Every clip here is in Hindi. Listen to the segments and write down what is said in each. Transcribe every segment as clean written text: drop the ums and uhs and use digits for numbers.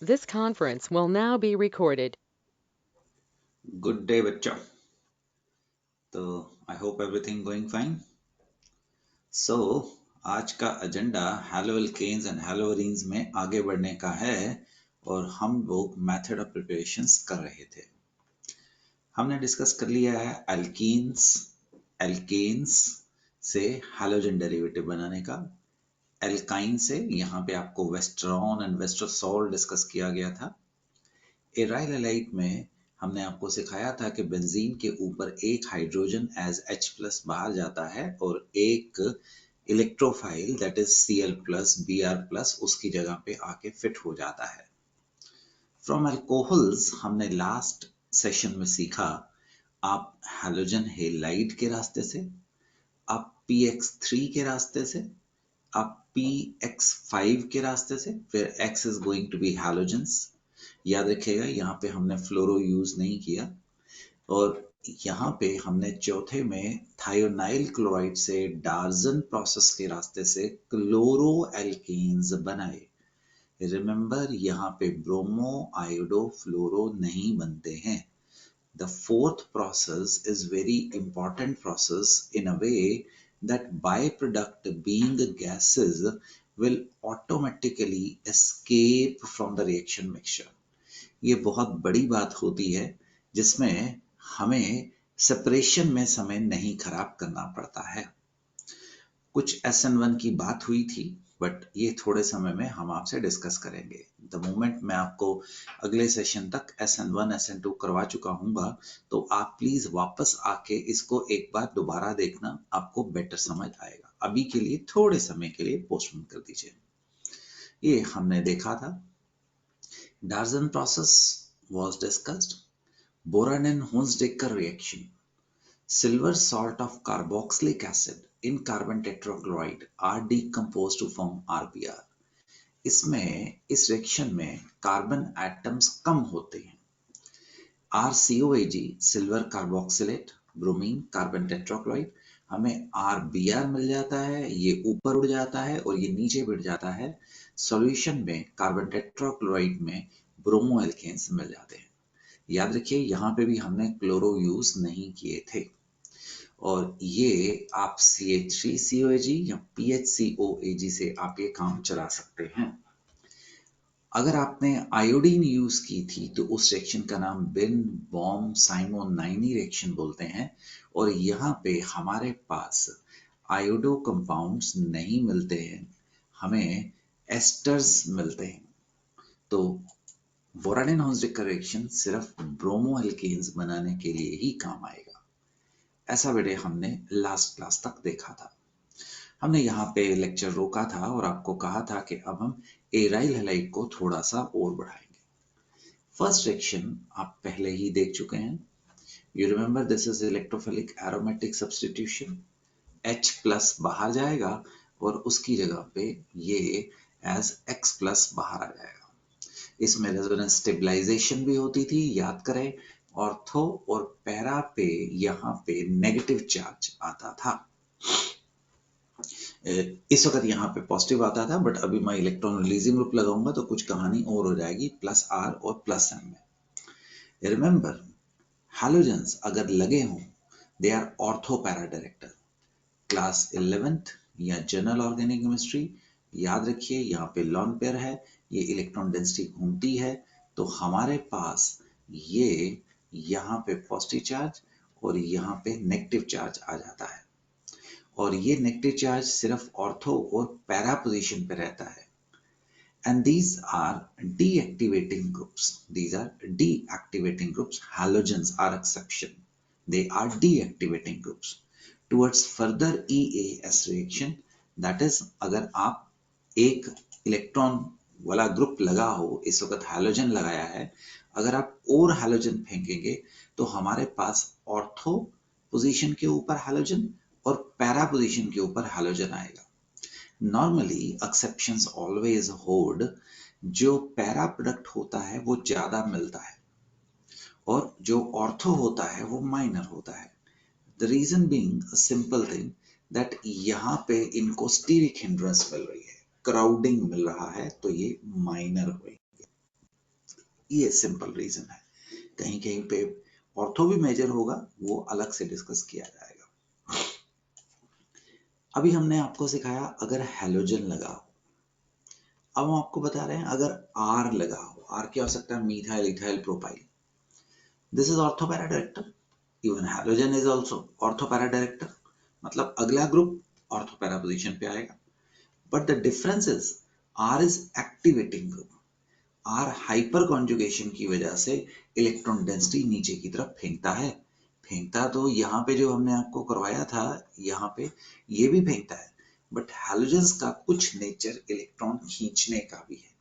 This conference will now be recorded. Good day बच्चों। तो I hope everything going fine. So आज का एजेंडा हैलोअल्केन्स एंड हैलोअरीन्स में आगे बढ़ने का है और हम लोग मेथड ऑफ प्रिपरेशंस कर रहे थे। हमने डिस्कस कर लिया है एल्कीन्स एल्केन्स से हैलोजन डेरिवेटिव बनाने का, एल्काइन से यहाँ पे आपको वेस्टरॉन एंड वेस्टरसोल डिस्कस किया गया था। एराइल हैलाइड में हमने आपको सिखाया था कि बेंजीन के ऊपर एक हाइड्रोजन एज H+ बाहर जाता है और एक इलेक्ट्रोफाइल दैट इज Cl+Br+ उसकी जगह पे आके फिट हो जाता है। फ्रॉम अल्कोहल्स हमने लास्ट सेशन में सीखा, आप हैलोजन हेलाइड के रास्ते से, आप px3 के रास्ते से, आप px5 के रास्ते से, फिर x is going to be halogens. याद रखिएगा यहाँ पे हमने फ्लोरो यूज नहीं किया। और यहाँ पे हमने चौथे में थायोनाइल क्लोराइड से डार्जन प्रोसेस के रास्ते से क्लोरो एल्केन्स बनाए। रिमेंबर यहाँ पे ब्रोमो आयोडो फ्लोरो नहीं बनते हैं। The fourth process is very important process in a way that byproduct being gases will automatically escape from the reaction mixture। ये बहुत बड़ी बात होती है जिसमें हमें सेपरेशन में समय नहीं खराब करना पड़ता है। कुछ SN1 की बात हुई थी बट ये थोड़े समय में हम आपसे डिस्कस करेंगे। द मोमेंट मैं आपको अगले सेशन तक SN1 SN2 करवा चुका हूँगा तो आप प्लीज वापस आके इसको एक बार दोबारा देखना, आपको बेटर समझ आएगा। अभी के लिए थोड़े समय के लिए पोस्टपोन कर दीजिए। ये हमने देखा था। डार्जन process was discussed, Boron and Hunsdaker reaction, silver salt of carboxylic acid in carbon tetrachloride are decomposed to form RBr। इसमें इस रिएक्शन में कार्बन एटम्स कम होते हैं। RCOAG silver carboxylate bromine carbon tetrachloride, हमें RBr मिल जाता है, ये ऊपर उड़ जाता है और ये नीचे गिर जाता है। सॉल्यूशन में कार्बन टेट्राक्लोराइड में ब्रोमो एल्केन्स मिल जाते हैं। याद रखिए यहाँ पे भी हमने क्लोरो यूज नहीं किए थे और ये आप CH3COAG या PHCOAG से आप ये काम चला सकते हैं। अगर आपने आयोडीन यूज की थी तो उस रिएक्शन का नाम बिन बॉम साइमोनाइनी रिएक्शन बोलते हैं और यहाँ पे हमारे पास आयोडो कंपाउंड्स नहीं मिलते हैं, हमें एस्टर्स मिलते हैं। तो बोरान हॉन्सडिकर रिएक्शन सिर्फ ब्रोमो एल्केन्स बनाने के लिए ही काम आएगा। ऐसा बेटे हमने लास्ट क्लास तक देखा था। हमने यहाँ पे लेक्चर रोका था और आपको कहा था कि अब हम एराइल हैलाइड को थोड़ा सा और बढ़ाएंगे। फर्स्ट रिएक्शन आप पहले ही देख चुके हैं। You remember this is electrophilic aromatic substitution. H+ बाहर जाएगा और उसकी जगह पे ये एज X+ बाहर आ जाएगा। इसमें रेजोनेंस स्टेबलाइजेशन भी होती थी, याद करें। ऑर्थो और पैरा पे यहाँ पे नेगेटिव चार्ज आता था। इस वक्त यहाँ पे पॉजिटिव आता था बट अभी मैं इलेक्ट्रॉन रिलीजिंग ग्रुप लगाऊंगा तो कुछ कहानी और हो जाएगी +R और +M में। रिमेंबर हैलोजेंस अगर लगे हों they are ortho para director. Class 11th या जनरल ऑर्गेनिक केमिस्ट्री याद रखिए यहाँ पे लॉन पेयर है, ये इलेक्ट्रॉन डेंसिटी घूमती है तो हमारे पास ये यहाँ पे पॉजिटिव चार्ज और यहाँ पे नेगेटिव चार्ज आ जाता है और ये नेगेटिव चार्ज सिर्फ ऑर्थो और पैरा पोजीशन पे रहता है। And these are deactivating groups. These are deactivating groups. Halogens are exception. They are deactivating groups. Towards further EAS reaction, that is अगर आप एक इलेक्ट्रॉन वाला ग्रुप लगा हो, इस वक्त हैलोजन लगाया है, अगर आप और हैलोजन फेंकेंगे तो हमारे पास ऑर्थो पोजीशन के ऊपर हैलोजन और पैरा पोजीशन के ऊपर हैलोजन आएगा। नॉर्मली एक्सेप्शंस ऑलवेज होल्ड, जो पैरा प्रोडक्ट होता है वो ज्यादा मिलता है और जो ऑर्थो होता है वो माइनर होता है। The reason being a simple thing that यहाँ पे इनको स्टीरिक हिंड्रेंस मिल रही है, क्राउडिंग मिल रहा है तो ये माइनर हुए। ये सिंपल रीजन है। कहीं कहीं पे ऑर्थो भी मेजर होगा, वो अलग से डिस्कस किया जाएगा। अभी हमने आपको सिखाया अगर हैलोजन लगा हो, अब हम आपको बता रहे हैं अगर आर लगा हो। आर क्या हो सकता है? Methyl ethyl propyl. This is ortho para director. Even halogen is also ortho para director, मतलब अगला ग्रुप ऑर्थो पैरा पोजिशन पे आएगा। But the difference is R is activating group. R hyperconjugation की वजह से इलेक्ट्रॉन डेंसिटी नीचे की तरफ फेंकता तो यहाँ पे जो हमने आपको करवाया था, यहाँ पे ये भी फेंकता है, बट हैलोजेंस का कुछ नेचर इलेक्ट्रॉन खींचने का भी है।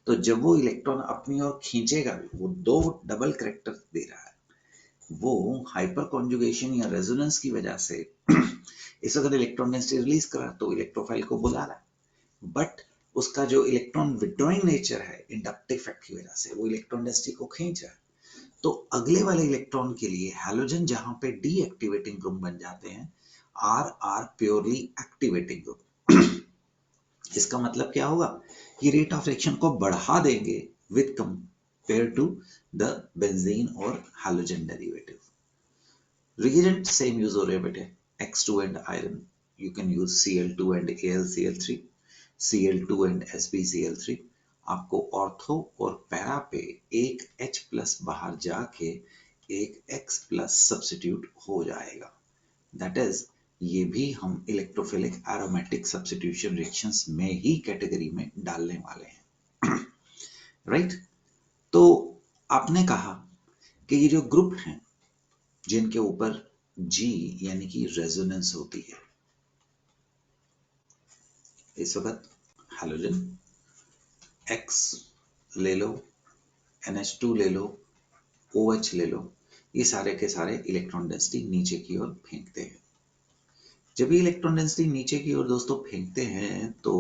तो जब वो इलेक्ट्रॉन अपनी ओर खींचेगा भी, वो दो डबल करेक्टर दे रहा है, वो हाइपर कॉन्जुगेशन या रेजोनेंस की वजह से इस वक्त इलेक्ट्रॉन डेंसिटी रिलीज कर रहा है, तो इलेक्ट्रोफाइल को बुला रहा है। बट उसका जो इलेक्ट्रॉन विड्रॉइंग नेचर है इंडक्टिव इफेक्ट की वजह से, वो इलेक्ट्रॉन डेंसिटी को खींच रहा है। तो अगले वाले इलेक्ट्रॉन के लिए हैलोजन जहां पे डीएक्टिवेटिंग ग्रुप बन जाते हैं, R are purely activating group. इसका मतलब क्या होगा? ये रेट ऑफ रिएक्शन को बढ़ा देंगे with compare to the benzene और halogen derivative. Reagent same use हो रहे बेटे, X2 and iron. You can use Cl2 and AlCl3, Cl2 and SbCl3. आपको ऑर्थो और पैरा पे एक H प्लस बाहर जाके एक X प्लस सब्सिट्यूट हो जाएगा। दैट इज, ये भी हम इलेक्ट्रोफिलिक एरोमेटिक सब्सिट्यूशन रिएक्शंस में ही कैटेगरी में डालने वाले हैं। राइट? तो आपने कहा कि ये जो ग्रुप हैं जिनके ऊपर G यानी कि रेजोनेंस होती है, इस वक्त हैलोजन X ले लो, NH2 ले लो, OH ले लो, ये सारे के सारे इलेक्ट्रॉन डेंसिटी नीचे की ओर फेंकते हैं। जब ये इलेक्ट्रॉन डेंसिटी नीचे की ओर दोस्तों फेंकते हैं तो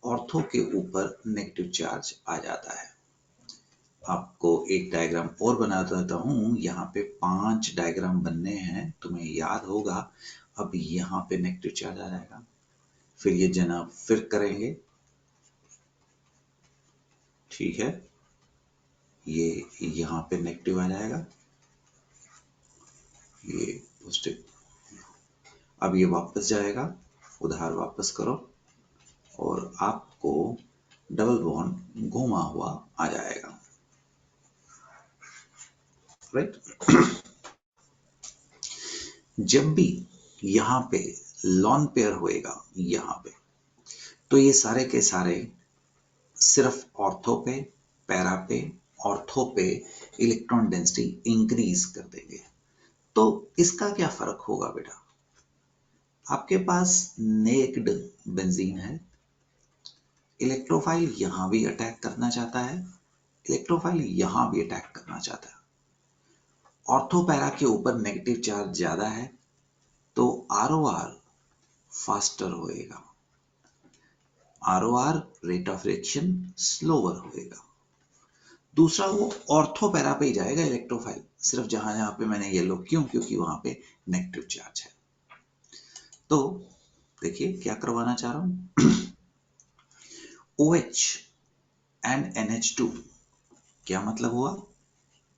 ऑर्थो के ऊपर नेगेटिव चार्ज आ जाता है। आपको एक डायग्राम और बना देता हूं, यहाँ पे 5 डायग्राम बनने हैं, तुम्हें याद होगा। अब यहाँ पे नेगेटिव चार्ज आ जाएगा, फिर ये जनाब फिर करेंगे, ठीक है, ये यहाँ पे नेगेटिव आ जाएगा, ये पॉजिटिव, अब ये वापस जाएगा, उधार वापस करो और आपको डबल बॉन्ड घूमा हुआ आ जाएगा। राइट? जब भी यहाँ पे लॉन पेयर होएगा यहाँ पे, तो ये सारे के सारे सिर्फ ऑर्थो पे, पैरा पे, ऑर्थो पे इलेक्ट्रॉन डेंसिटी इंक्रीज कर देंगे। तो इसका क्या फर्क होगा बेटा? आपके पास नेक्ड बेंजीन है, इलेक्ट्रोफाइल यहां भी अटैक करना चाहता है, इलेक्ट्रोफाइल यहां भी अटैक करना चाहता है। ऑर्थो पैरा के ऊपर नेगेटिव चार्ज ज्यादा है, तो ROR फास्टर होएगा, ROR rate of reaction slower होएगा। दूसरा, वो ऑर्थो पैरा पे ही जाएगा इलेक्ट्रोफाइल, सिर्फ जहां जहां पे मैंने येलो, क्योंकि वहां पे नेगेटिव चार्ज है। तो देखिए क्या करवाना चाह रहा हूं। OH एंड NH2, क्या मतलब हुआ?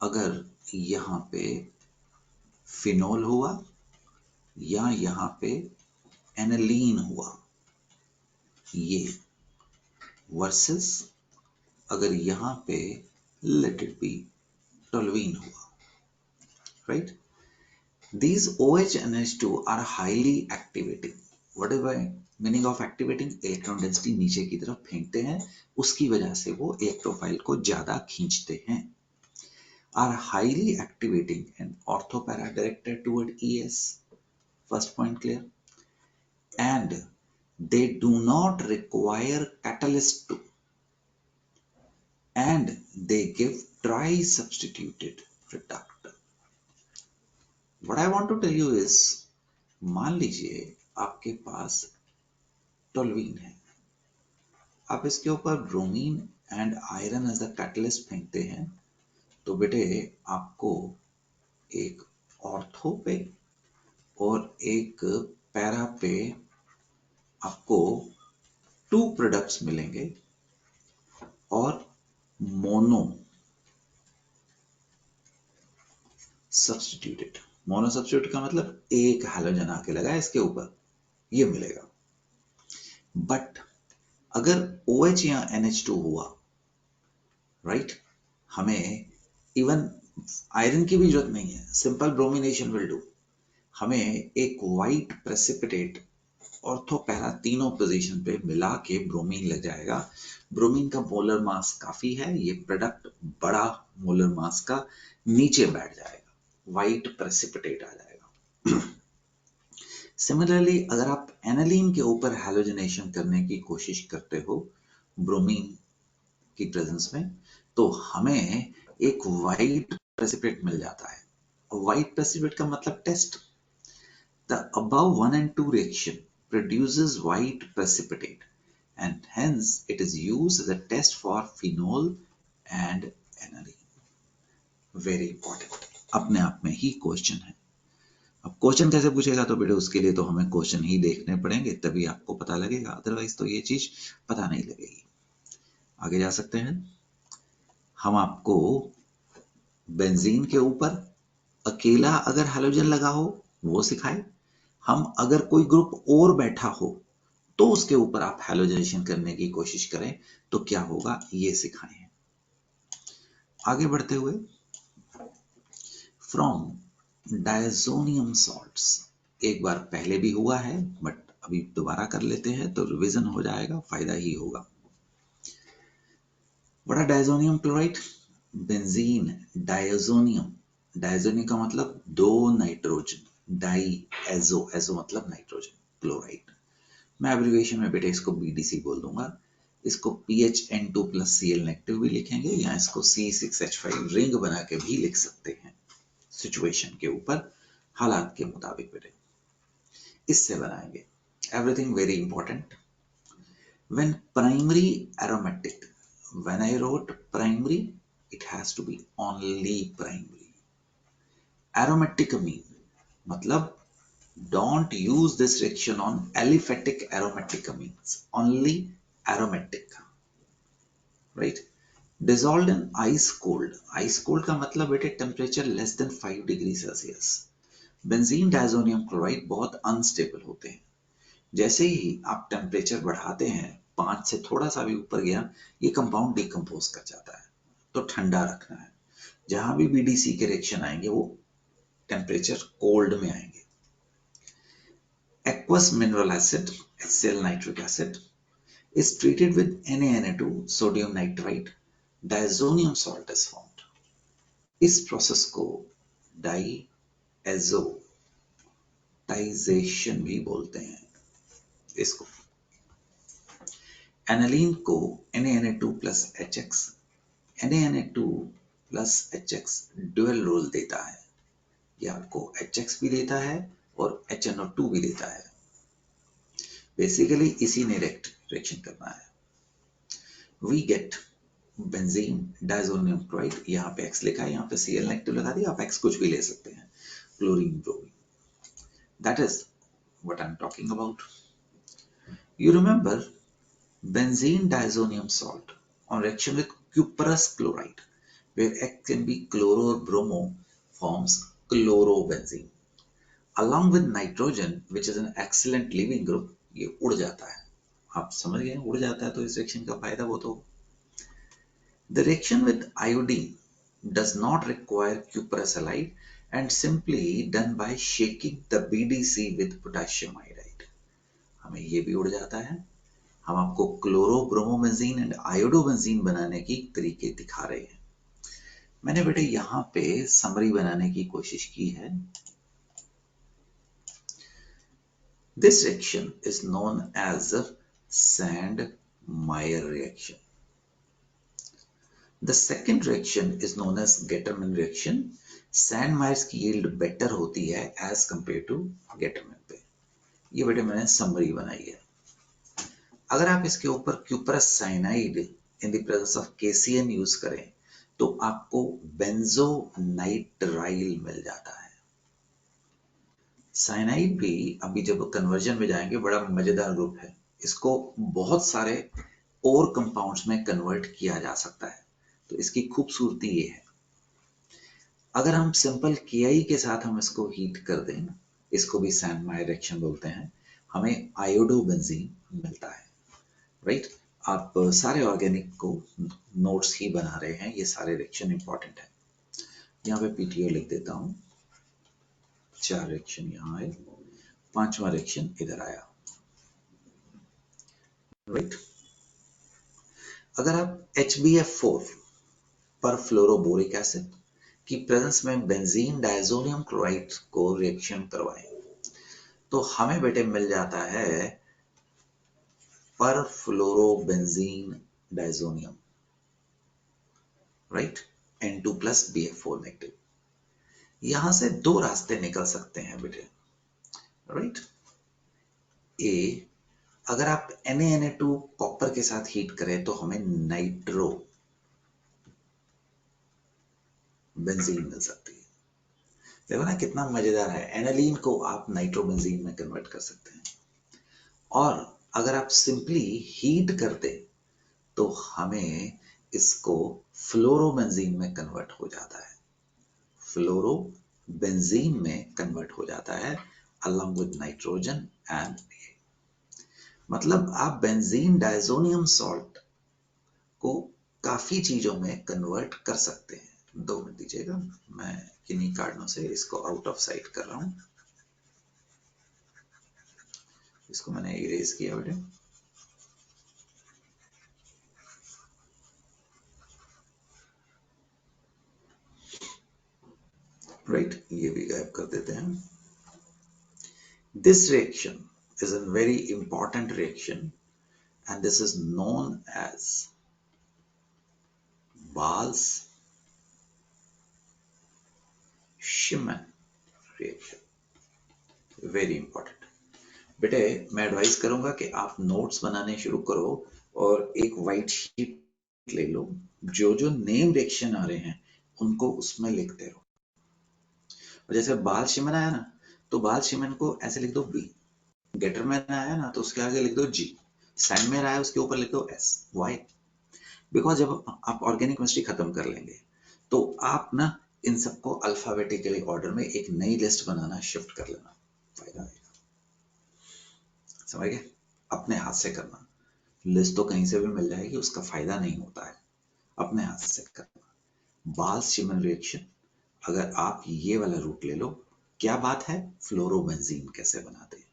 अगर यहाँ पे फिनोल हुआ या यहाँ पे एनालीन हुआ, ये वर्सेस अगर यहाँ पे लेट इट बी टोल्यूइन हुआ। Right? These OH and NH2 are highly activating. What is the meaning of activating? Electron density नीचे की तरफ फेंकते हैं, उसकी वजह से वो इलेक्ट्रोफाइल को ज्यादा खींचते हैं। Are highly activating and orthopara directed toward ES. First point clear? And they do not require catalyst to, and they give dry substituted product. What I want to tell you is, मान लीजिए आपके पास टोल्यूइन है, आप इसके ऊपर bromine and iron as the catalyst फेंकते हैं, तो बेटे आपको एक ऑर्थो पे और एक पैरा पे आपको 2 प्रोडक्ट्स मिलेंगे और मोनो सब्स्टिट्यूटेड। मोनो सब्स्टिट्यूट का मतलब एक हैलोजन आके लगा है इसके ऊपर, ये मिलेगा। बट अगर OH या NH2 हुआ, राइट, हमें इवन आयरन की भी जरूरत नहीं है, सिंपल ब्रोमिनेशन विल डू। हमें एक व्हाइट प्रेसिपिटेट ऑर्थो पैरा तीनों पोजीशन पे मिला के ब्रोमीन लग जाएगा। ब्रोमीन का मोलर मास काफी है, ये प्रोडक्ट बड़ा मोलर मास का नीचे बैठ जाएगा, व्हाइट प्रेसिपिटेट आ जाएगा। सिमिलरली अगर आप एनालीन के ऊपर हैलोजनेशन करने की कोशिश करते हो ब्रोमीन की प्रेजेंस में, तो हमें एक व्हाइट प्रेसिपिटेट मिल जाता है। व्हाइट प्रेसिपिटेट का मतलब test, the above 1 and 2 reaction produces white precipitate and hence it is used as a test for phenol and aniline. Very important, अपने आप में ही क्वेश्चन है। अब क्वेश्चन कैसे पूछेगा तो बेटे उसके लिए तो हमें क्वेश्चन ही देखने पड़ेंगे, तभी आपको पता लगेगा, अदरवाइज तो ये चीज पता नहीं लगेगी। आगे जा सकते हैं। हम आपको बेंजीन के ऊपर अकेला अगर हैलोजन लगा हो वो सिखाए, हम अगर कोई ग्रुप और बैठा हो तो उसके ऊपर आप हैलोजनेशन करने की कोशिश करें तो क्या होगा ये सिखाए हैं। आगे बढ़ते हुए, फ्रॉम डायजोनियम सॉल्ट्स, एक बार पहले भी हुआ है बट अभी दोबारा कर लेते हैं तो रिवीजन हो जाएगा, फायदा ही होगा। बड़ा diazonium chloride, benzene diazonium, diazonium का मतलब दो नाइट्रोजन, डाई एजो, एजो मतलब नाइट्रोजन, क्लोराइड। मैं एब्रिविएशन में बेटे इसको BDC बोल दूंगा। इसको PHN2 प्लस Cl नेगेटिव भी लिखेंगे या इसको C6H5 रिंग बना के भी लिख सकते हैं, सिचुएशन के ऊपर, हालात के मुताबिक बेटे इससे बनाएंगे। Everything very important. When primary aromatic, when I wrote primary, it has to be only primary. Aromatic amine मतलब don't use this reaction on aliphatic aromatic amines, only aromatic, right? Dissolved in ice cold, ice cold का मतलब बेटे temperature less than 5 degree Celsius. Benzene diazonium chloride बहुत अनस्टेबल होते हैं, जैसे ही आप टेम्परेचर बढ़ाते हैं 5 से थोड़ा सा भी ऊपर गया ये कंपाउंड डिकम्पोज कर जाता है, तो ठंडा रखना है। जहां भी BDC के रिएक्शन आएंगे वो टेम्परेचर कोल्ड में आएंगे। Aqueous mineral acid HCl nitric acid is treated with NaNO2 sodium nitrite, diazonium salt is formed. इस प्रोसेस को डाइएजोटाइजेशन भी बोलते हैं। इसको एनालीन को NaNO2 plus HX, NaNO2 plus HX dual role देता है, ये आपको HX भी देता है और HNO2 भी देता है। बेसिकली इसी ने रिएक्शन करना है। We get benzene diazonium chloride, यहाँ पे X लिखा है, यहाँ पे Cl नेगेटिव लगा दिया, आप X कुछ भी ले सकते हैं, chlorine bromine, that is what I am talking about. You remember benzene diazonium salt on reaction with cuprous chloride where X can be chloro or bromo forms chlorobenzene along with nitrogen which is an excellent leaving group, ये उड़ जाता है। आप समझ गए उड़ जाता है तो इस रिएक्शन का फायदा बहुत होगा। The reaction with iodine does not require cuprous halide and simply done by shaking the BDC with potassium iodide, हमें ये भी उड़ जाता है। हम आपको क्लोरोब्रोमोबेंजीन एंड आयोडोबेंजीन बनाने की तरीके दिखा रहे हैं। मैंने बेटे यहाँ पे समरी बनाने की कोशिश की है। This reaction is known as Sandmeyer reaction. The second reaction is known as Gattermann reaction. Sandmeyer's की यील्ड बेटर होती है एज कंपेयर टू गेटरमैन पे। ये बेटे मैंने समरी बनाई है। अगर आप इसके ऊपर cuprous cyanide in the presence of KCN use करें तो आपको बेंजोनाइट्राइल मिल जाता है। साइनाइड भी अभी जब कन्वर्जन में जाएंगे बड़ा मजेदार ग्रुप है, इसको बहुत सारे और कंपाउंड्स में कन्वर्ट किया जा सकता है, तो इसकी खूबसूरती ये है। अगर हम सिंपल KI के साथ हम इसको हीट कर दें, इसको भी सैंड मायर रिएक्शन बोलते हैं, हमें आयोडोबेंजीन मिलता है, राइट। आप सारे ऑर्गेनिक को नोट्स ही बना रहे हैं, ये सारे रिएक्शन इंपॉर्टेंट है। यहाँ पे PTO लिख देता हूँ, 4 रिएक्शन यहाँ आए, 5वां रिएक्शन इधर आया, राइट। अगर आप HbF4 पर फ्लोरोबोरिक एसिड की प्रेजेंस में बेंजीन डायजोनियम क्लोराइड को रिएक्शन करवाएं तो हमें बेटे मिल जाता है पर fluorobenzene diazonium, right, N2 plus BF4 negative. यहां से 2 रास्ते निकल सकते हैं बेटे, राइट। ए, अगर आप Na2 कॉपर के साथ हीट करें तो हमें नाइट्रो बेंजीन मिल सकती है। देखो ना कितना मजेदार है, एनालीन को आप नाइट्रोबेंजीन में कन्वर्ट कर सकते हैं। और अगर आप सिंपली हीट करते तो हमें इसको फ्लोरोबेंजीन में कन्वर्ट हो जाता है, फ्लोरोबेंजीन में कन्वर्ट हो जाता है अलॉन्ग विद नाइट्रोजन एंड, मतलब आप बेंजीन डायजोनियम सॉल्ट को काफी चीजों में कन्वर्ट कर सकते हैं। 2 मिनट दीजिएगा, मैं किन्हीं कारणों से इसको आउट ऑफ साइट कर रहा हूं, इसको मैंने इरेज किया बेटे। राइट, ये भी गायब कर देते हैं। This reaction is a very important reaction and this is known as Wahl-Schmidt reaction. Very important. बेटे मैं एडवाइस करूंगा कि आप नोट्स बनाने शुरू करो और एक वाइट शीट ले लो, जो जो नेम रिएक्शन आ रहे हैं उनको उसमें लिखते रहो। और जैसे बाल-शिमन आया ना, तो बाल-शिमन को ऐसे लिख दो B, गेटरमैन आया ना तो उसके आगे लिख दो G, सैंडमेयर आया उसके ऊपर लिख दो S। Why? बिकॉज जब आप ऑर्गेनिक केमिस्ट्री खत्म कर लेंगे तो आप ना इन सबको अल्फाबेटिकली ऑर्डर में एक नई लिस्ट बनाना शिफ्ट कर लेना, फायदा आएगा। समझ गए? अपने हाथ से करना, लिस्ट तो कहीं से भी मिल जाएगी, उसका फायदा नहीं होता है, अपने हाथ से करना। बाल-शिमन रिएक्शन, अगर आप ये वाला रूट ले लो, क्या बात है, फ्लोरोबेंजीन कैसे बनाते हैं,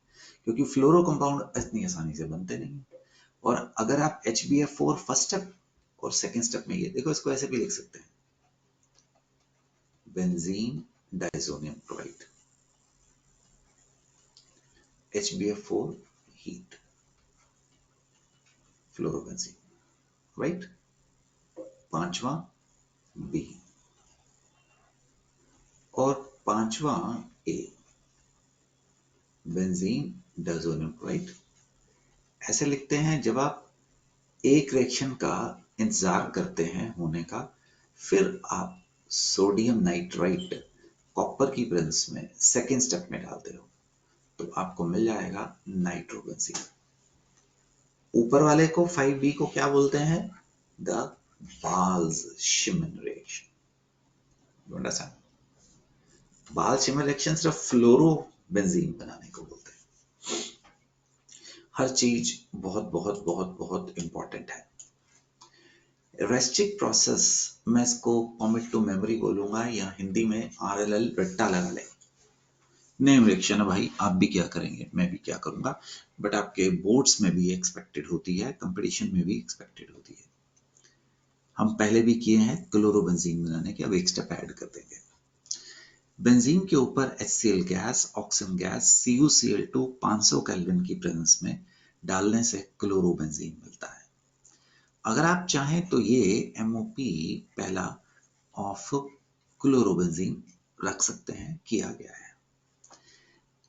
क्योंकि फ्लोरो कंपाउंड इतनी आसानी से बनते नहीं। और अगर आप HbF4 फर्स्ट स्टेप और सेकंड स्टेप में, ये देखो इसको ऐसे भी लिख सकते हैं, benzene diazonium chloride, HbF4 heat, fluorobenzene, right. 5वां B और 5वां A, बेंजीन डायजोनियम क्लोराइड। ऐसे लिखते हैं जब आप एक रिएक्शन का इंतजार करते हैं होने का, फिर आप सोडियम नाइट्राइट कॉपर की प्रेजेंस में सेकेंड स्टेप में डालते हो तो आपको मिल जाएगा नाइट्रोबेंजीन। ऊपर वाले को 5B को क्या बोलते हैं, the Balz Schiemann reaction. You understand? Balz Schiemann reaction सिर्फ फ्लोरोबेंजीन बनाने को बोलते हैं। हर चीज बहुत बहुत बहुत बहुत इंपॉर्टेंट है। रेस्टिक प्रोसेस, मैं इसको कॉमिट टू मेमोरी बोलूंगा या हिंदी में RLL रट्टा लगा ले। नेम रिएक्शन है भाई, आप भी क्या करेंगे, मैं भी क्या करूंगा, बट आपके बोर्ड्स में भी एक्सपेक्टेड होती है, कंपटीशन में भी एक्सपेक्टेड होती है। हम पहले भी किए हैं क्लोरोबेंजीन बनाने के, अब एक स्टेप ऐड कर देंगे। बेंजीन के ऊपर HCl gas, oxygen gas, CuCl2 500 kelvin की प्रेजेंस में डालने से क्लोरोबेंजीन मिलता है। अगर आप चाहें तो ये MOP पहला ऑफ क्लोरोबेंजीन रख सकते हैं, किया गया है।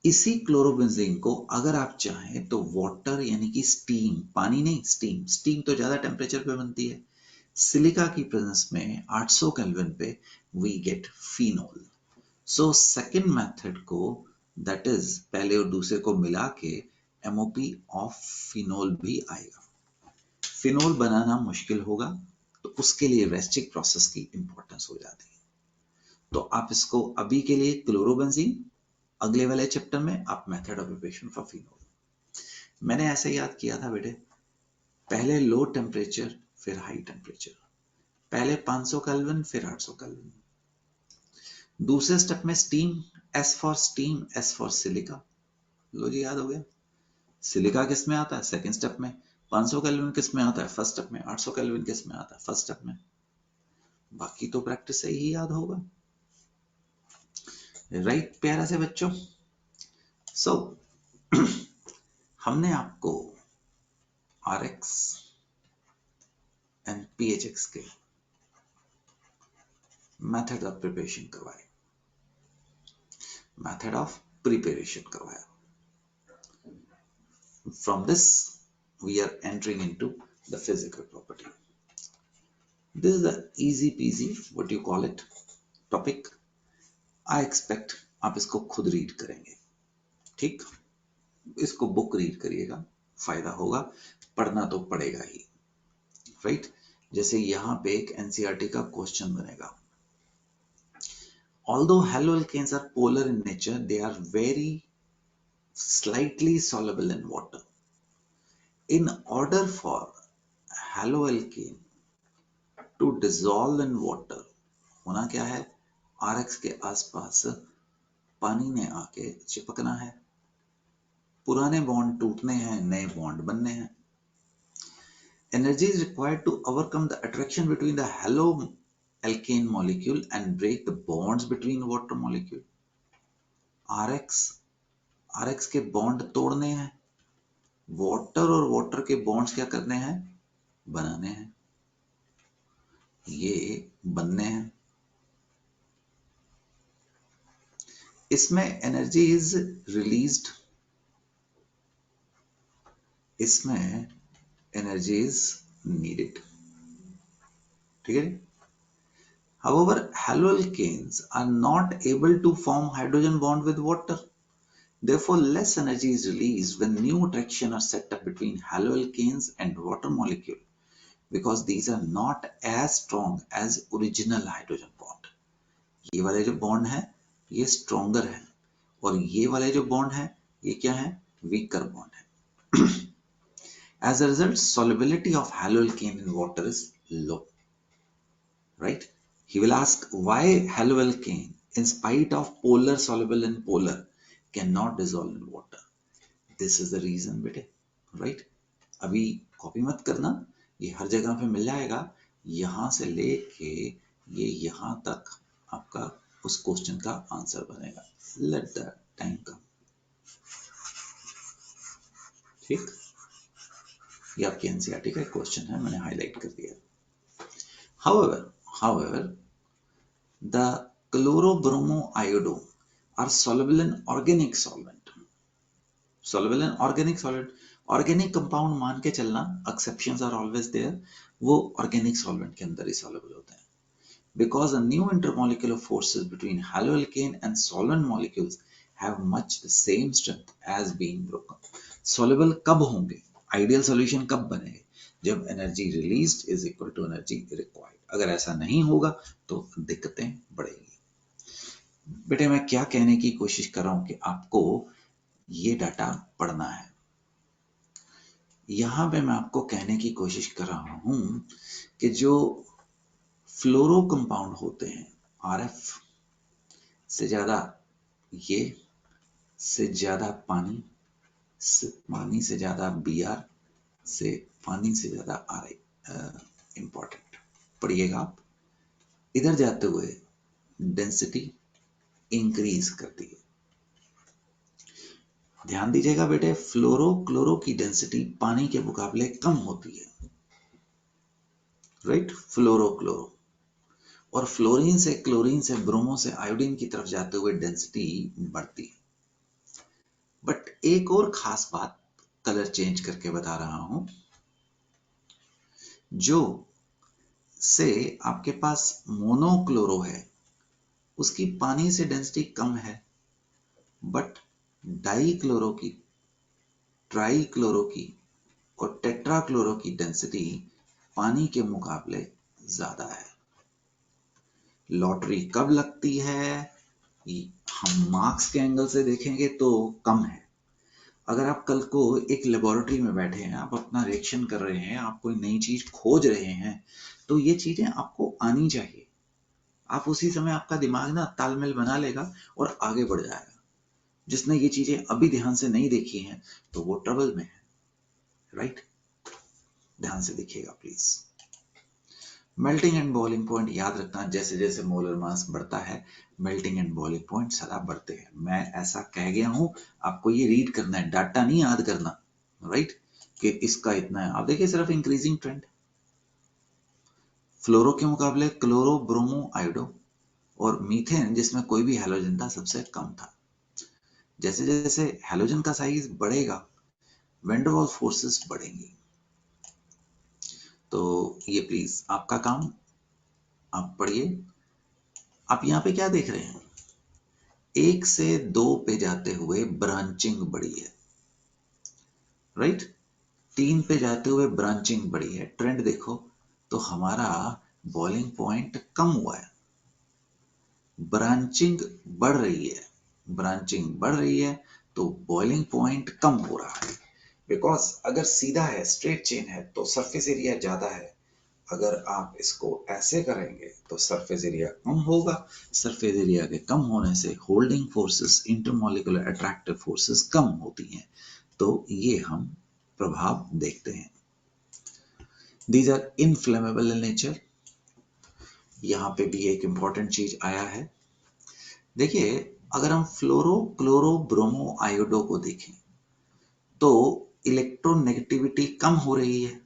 इसी क्लोरोबेंजीन को अगर आप चाहें तो वाटर यानी कि स्टीम, पानी नहीं स्टीम, स्टीम तो ज्यादा टेम्परेचर पे बनती है, सिलिका की प्रेजेंस में 800 केल्विन पे we get phenol. So second method को, दैट इज पहले और दूसरे को मिला के MOP ऑफ फिनोल भी आएगा। फिनोल बनाना मुश्किल होगा तो उसके लिए रेस्टिक प्रोसेस की इंपॉर्टेंस हो जाती है। तो आप इसको अभी के लिए क्लोरोबेंजीन, अगले वाले चैप्टर में आप method of preparation for phenol. मैंने ऐसे याद किया था बेटे, पहले लो टेम्परेचर फिर हाई टेम्परेचर, पहले 500 केल्विन फिर 800 केल्विन, दूसरे स्टेप में steam, S for steam, S for silica. लो जी, याद हो गया। सिलिका किस में आता है? सेकेंड स्टेप में। 500 केल्विन किस में आता है? फर्स्ट स्टेप में। 800 केल्विन किस में आता है? फर्स्ट स्टेप में। बाकी तो प्रैक्टिस से ही याद होगा, राइट प्यारा से बच्चों। सो हमने आपको RX एंड PHX के मेथड ऑफ प्रिपरेशन करवाए, मेथड ऑफ प्रिपरेशन करवाया। From this we are entering into the physical property. This is the easy peasy, what you call it, topic. I expect आप इसको खुद रीड करेंगे, ठीक? इसको बुक रीड करिएगा, फायदा होगा, पढ़ना तो पड़ेगा ही, राइट? जैसे यहाँ पे एक NCERT का क्वेश्चन बनेगा, although haloalkanes are polar in nature, they are very slightly soluble in water. In order for haloalkane to dissolve in water, होना क्या है? RX के आसपास पानी ने आके चिपकना है, पुराने बॉन्ड टूटने हैं, नए बॉन्ड बनने हैं। Energy is required to overcome the attraction between the haloalkane molecule and break the bonds between water molecule. RX के बॉन्ड तोड़ने हैं, वाटर और वाटर के बॉन्ड्स क्या करने हैं? बनाने हैं, ये बनने हैं। इसमें एनर्जी इज रिलीज्ड, इसमें एनर्जी इज नीडेड, ठीक है? However, haloalkanes are not able to form hydrogen bond with water. Therefore, less energy is released when new attraction are set up between haloalkanes and water molecule, because these are not as strong as original hydrogen bond. ये वाले जो बॉन्ड है ये स्ट्रॉन्गर है, और ये वाले जो बॉन्ड है ये क्या है? वीकर बॉन्ड है। As a result, solubility of haloalkane in water is low, right? He will ask why haloalkane, in spite of polar soluble in polar, cannot dissolve in water. This is the reason बेटे, right? अभी कॉपी मत करना, ये हर जगह पे मिल जाएगा, यहां से लेके ये यहां तक आपका उस क्वेश्चन का आंसर बनेगा। लेट द टाइम कम, ठीक? ये आपके एनसीईआरटी का क्वेश्चन है, मैंने हाईलाइट कर दिया। However, the chlorobromoiodome are soluble in organic solvent. Soluble in organic solvent, organic compound मान के चलना, exceptions are always there, वो organic solvent के अंदर ही soluble होते हैं। Because the new intermolecular forces between haloalkane and solvent molecules have much the same strength as being broken. Soluble कब होंगे? Ideal solution कब बनेंगे? जब energy released is equal to energy required. अगर ऐसा नहीं होगा तो दिक्कतें बढ़ेगी। बेटे मैं क्या कहने की कोशिश कर रहा हूं कि आपको ये डाटा पढ़ना है। यहां पे मैं आपको कहने की कोशिश कर रहा हूं कि जो फ्लोरो कंपाउंड होते हैं, RF से ज्यादा ये, से ज्यादा पानी, से पानी से ज्यादा Br, से पानी से ज्यादा RI, इंपॉर्टेंट पढ़िएगा आप। इधर जाते हुए डेंसिटी इंक्रीज करती है, ध्यान दीजिएगा बेटे, फ्लोरो क्लोरो की डेंसिटी पानी के मुकाबले कम होती है, राइट? फ्लोरो क्लोरो, और फ्लोरीन से क्लोरीन से ब्रोमो से आयोडीन की तरफ जाते हुए डेंसिटी बढ़ती है। बट एक और खास बात कलर चेंज करके बता रहा हूं, जो से आपके पास मोनोक्लोरो है उसकी पानी से डेंसिटी कम है, बट डाईक्लोरो की, ट्राईक्लोरो की और टेट्राक्लोरो की डेंसिटी पानी के मुकाबले ज्यादा है। लॉटरी कब लगती है? हम मार्क्स के एंगल से देखेंगे तो कम है। अगर आप कल को एक लेबोरेटरी में बैठे हैं, आप अपना रिएक्शन कर रहे हैं, आप कोई नई चीज खोज रहे हैं, तो ये चीजें आपको आनी चाहिए। आप उसी समय आपका दिमाग ना तालमेल बना लेगा और आगे बढ़ जाएगा। जिसने ये चीजें अभी ध्यान से नहीं देखी हैं तो वो ट्रबल में है, राइट? ध्यान से देखिएगा please. Melting and boiling point याद रखना, जैसे जैसे मोलर मास बढ़ता है मेल्टिंग एंड बॉइलिंग पॉइंट सदा बढ़ते हैं। मैं ऐसा कह गया हूं, आपको ये रीड करना है, डाटा नहीं याद करना, राइट? कि इसका इतना है। आप देखिए सिर्फ इंक्रीजिंग ट्रेंड, फ्लोरो के मुकाबले क्लोरो, ब्रोमो, आयोडो और मीथेन जिसमें कोई भी हैलोजन था सबसे कम था। जैसे जैसे हैलोजन का साइज बढ़ेगा वैन डर वाल्स फोर्सेस बढ़ेंगी। तो ये प्लीज आपका काम, आप पढ़िए। आप यहाँ पे क्या देख रहे हैं? 1 से 2 पे जाते हुए ब्रांचिंग बढ़ी है, राइट? 3 पे जाते हुए ब्रांचिंग बढ़ी है। ट्रेंड देखो तो हमारा बॉइलिंग पॉइंट कम हुआ है, ब्रांचिंग बढ़ रही है। ब्रांचिंग बढ़ रही है तो बॉइलिंग पॉइंट कम हो रहा है। बिकॉज अगर सीधा है, स्ट्रेट चेन है, तो सरफेस एरिया ज्यादा है। अगर आप इसको ऐसे करेंगे तो सरफेस एरिया कम होगा। सरफेस एरिया के कम होने से holding forces, intermolecular attractive forces कम होती हैं। तो ये हम प्रभाव देखते हैं। These are inflammable in nature. यहाँ पे भी एक इंपॉर्टेंट चीज आया है। देखिए अगर हम फ्लोरो, क्लोरो, ब्रोमो, आयोडो को देखें तो इलेक्ट्रोनेगेटिविटी कम हो रही है।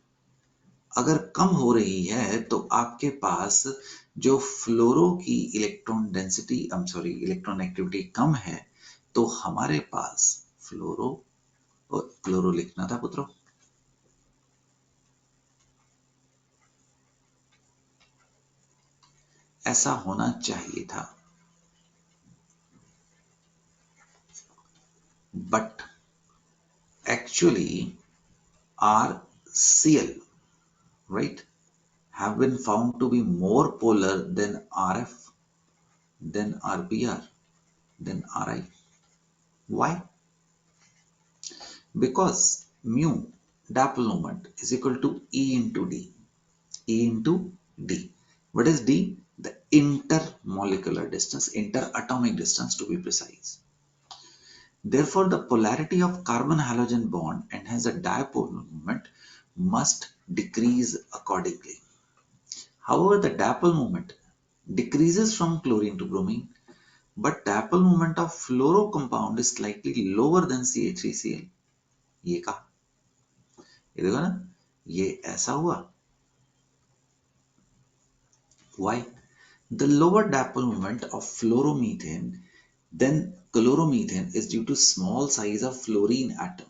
अगर कम हो रही है तो आपके पास जो फ्लोरो की इलेक्ट्रॉन डेंसिटी, इलेक्ट्रॉन एक्टिविटी कम है, तो हमारे पास फ्लोरो और क्लोरो लिखना था पुत्रों, ऐसा होना चाहिए था। But actually RCl, right, have been found to be more polar than RF, than RBr, than RI. Why? Because mu, dipole moment, is equal to E into D. E into D. What is D? The intermolecular distance, interatomic distance to be precise. Therefore, the polarity of carbon-halogen bond and hence the dipole moment must decrease accordingly. However, the dipole moment decreases from chlorine to bromine, but dipole moment of fluoro compound is slightly lower than CH3Cl. ये कहा, ये देखो ना, ये ऐसा हुआ। Why? The lower dipole moment of fluoromethane than chloromethane is due to small size of fluorine atom.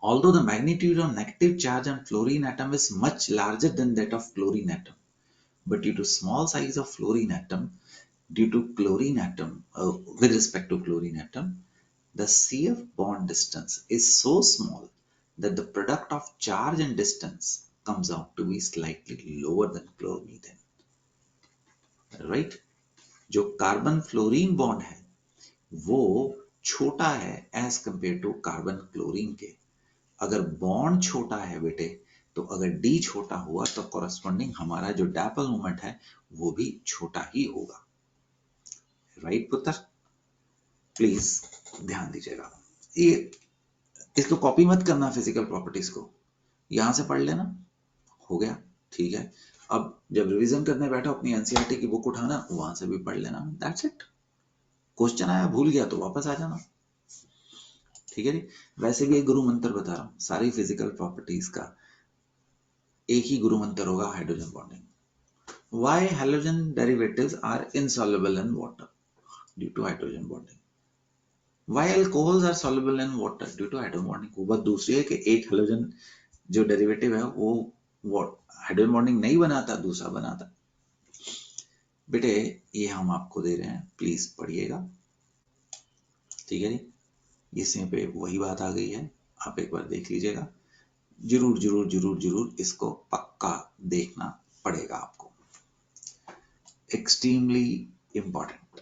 Although the magnitude of negative charge on fluorine atom is much larger than that of chlorine atom, but due to small size of fluorine atom, with respect to chlorine atom, the CF bond distance is so small that the product of charge and distance comes out to be slightly lower than chloromethane. Right? जो कार्बन फ्लोरीन बॉन्ड है वो छोटा है as compare to carbon chlorine के। अगर बॉन्ड छोटा है बेटे, तो अगर डी छोटा हुआ तो कॉरस्पॉन्डिंग हमारा जो डायपोल मोमेंट है वो भी छोटा ही होगा। राइट पुत्र? प्लीज ध्यान दीजिएगा। ये इसको कॉपी मत करना, फिजिकल प्रॉपर्टीज को यहां से पढ़ लेना, हो गया, ठीक है। अब जब रिवीजन करने बैठो अपनी एनसीईआरटी की बुक उठाना, वहां से भी पढ़ लेना, दैट्स इट। क्वेश्चन आया भूल गया तो वापस आ जाना, ठीक है जी। वैसे भी एक गुरु मंत्र बता रहा हूं, सारी फिजिकल प्रॉपर्टीज का एक ही गुरु मंत्र होगा, hydrogen bonding. Why halogen derivatives are insoluble in water? Due to hydrogen bonding. Why alcohols are soluble in water? Due to hydrogen bonding. वो बात दूसरी है कि एक हेलोजन जो डेरिवेटिव है वो हाइड्रोजन बॉन्डिंग नहीं बनाता, दूसरा बनाता। बेटे ये हम आपको दे रहे हैं, प्लीज पढ़िएगा, ठीक है जी। इसमें पे वही बात आ गई है, आप एक बार देख लीजिएगा। जरूर जरूर जरूर जरूर इसको पक्का देखना पड़ेगा आपको। Extremely important.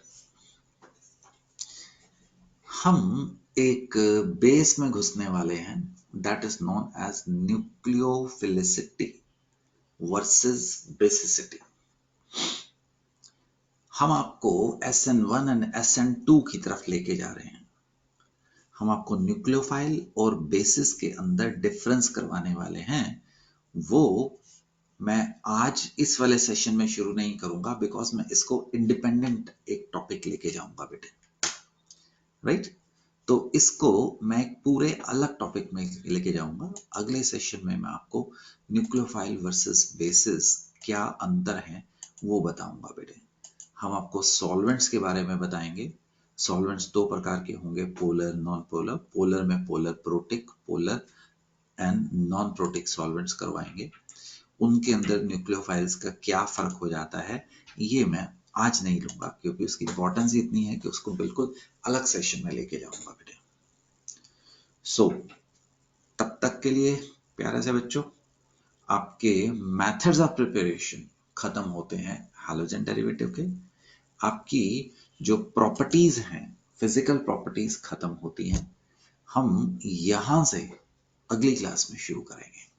हम एक बेस में घुसने वाले हैं, that is known as nucleophilicity versus basicity. हम आपको SN1 एंड SN2 की तरफ लेके जा रहे हैं। हम आपको न्यूक्लियोफाइल और बेसिस के अंदर डिफरेंस करवाने वाले हैं। वो मैं आज इस वाले सेशन में शुरू नहीं करूंगा, बिकॉज मैं इसको इंडिपेंडेंट एक टॉपिक लेके जाऊंगा बेटे, राइट? तो इसको मैं एक पूरे अलग टॉपिक में लेके जाऊंगा। अगले सेशन में मैं आपको न्यूक्लियोफाइल वर्सेस बेसिस क्या अंतर है वो बताऊंगा बेटे। हम आपको सॉल्वेंट्स के बारे में बताएंगे। सॉल्वेंट्स दो प्रकार के होंगे, पोलर, नॉन पोलर। पोलर में polar protic, polar and non protic solvents करवाएंगे। उनके अंदर न्यूक्लियोफाइल्स का क्या फर्क हो जाता है ये मैं आज नहीं लूंगा, क्योंकि उसकी इंपॉर्टेंस इतनी है कि उसको बिल्कुल अलग सेशन में लेके जाऊंगा बेटे। सो तब तक के लिए प्यारे से बच्चों, आपके मेथड्स ऑफ प्रिपरेशन खत्म होते हैं हैलोजन डेरिवेटिव के। आपकी जो प्रॉपर्टीज हैं, फिजिकल प्रॉपर्टीज खत्म होती हैं। हम यहां से अगली क्लास में शुरू करेंगे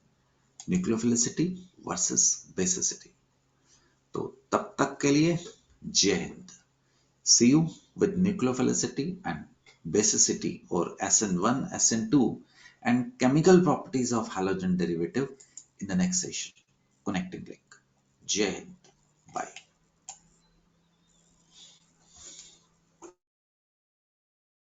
न्यूक्लियोफिलिसिटी वर्सेस बेसिसिटी। तो तब तक के लिए जय Hind. See you with nucleophilicity and basicity or SN1, SN2 and chemical properties of halogen derivative in the next session. Connecting link. Jai Hind. Bye.